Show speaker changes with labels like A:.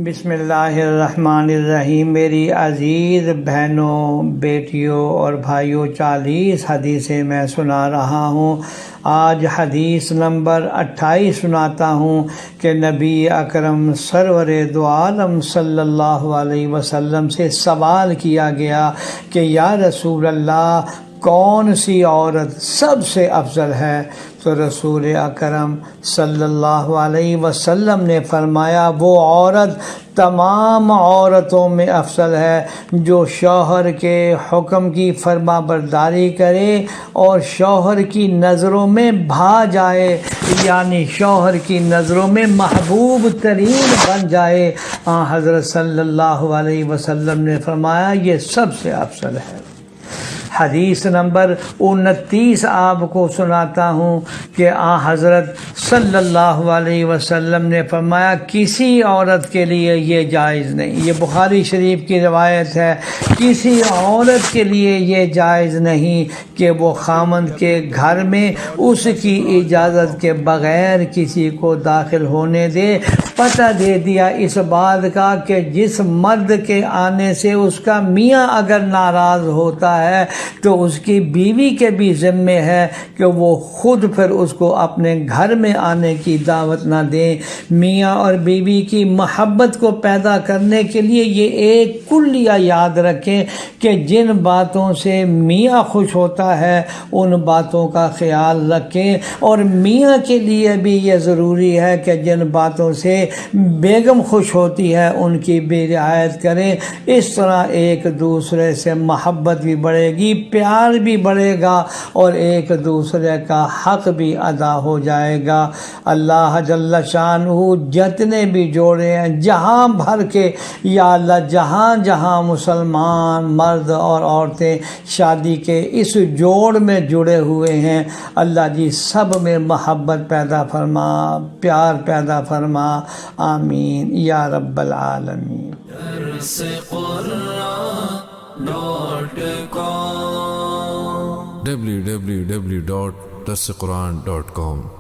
A: بسم اللہ الرحمن الرحیم۔ میری عزیز بہنوں، بیٹیوں اور بھائیوں، 40 حدیثیں میں سنا رہا ہوں۔ آج حدیث نمبر 28 سناتا ہوں کہ نبی اکرم سرور دو عالم صلی اللہ علیہ وسلم سے سوال کیا گیا کہ یا رسول اللہ، کون سی عورت سب سے افضل ہے؟ تو رسول اکرم صلی اللہ علیہ وسلم نے فرمایا، وہ عورت تمام عورتوں میں افضل ہے جو شوہر کے حکم کی فرما برداری کرے اور شوہر کی نظروں میں بھا جائے، یعنی شوہر کی نظروں میں محبوب ترین بن جائے۔ حضرت صلی اللہ علیہ وسلم نے فرمایا یہ سب سے افضل ہے۔ حدیث نمبر 29 آپ کو سناتا ہوں کہ حضرت صلی اللہ علیہ وسلم نے فرمایا، کسی عورت کے لیے یہ جائز نہیں، یہ بخاری شریف کی روایت ہے، کسی عورت کے لیے یہ جائز نہیں کہ وہ خامند کے گھر میں اس کی اجازت کے بغیر کسی کو داخل ہونے دے۔ پتہ دے دیا اس بات کا کہ جس مرد کے آنے سے اس کا میاں اگر ناراض ہوتا ہے تو اس کی بیوی کے بھی ذمہ ہے کہ وہ خود پھر اس کو اپنے گھر میں آنے کی دعوت نہ دیں۔ میاں اور بیوی کی محبت کو پیدا کرنے کے لیے یہ ایک کلیہ یاد رکھیں کہ جن باتوں سے میاں خوش ہوتا ہے ان باتوں کا خیال رکھیں، اور میاں کے لیے بھی یہ ضروری ہے کہ جن باتوں سے بیگم خوش ہوتی ہے ان کی بھی رعایت کریں۔ اس طرح ایک دوسرے سے محبت بھی بڑھے گی، پیار بھی بڑھے گا اور ایک دوسرے کا حق بھی ادا ہو جائے گا۔ اللہ جل شانہ جتنے بھی جوڑے ہیں جہاں بھر کے، یا اللہ جہاں جہاں مسلمان مرد اور عورتیں شادی کے اس جوڑ میں جڑے ہوئے ہیں، اللہ جی سب میں محبت پیدا فرما، پیار پیدا فرما، آمین یا رب العالمین۔
B: www.darsequran.com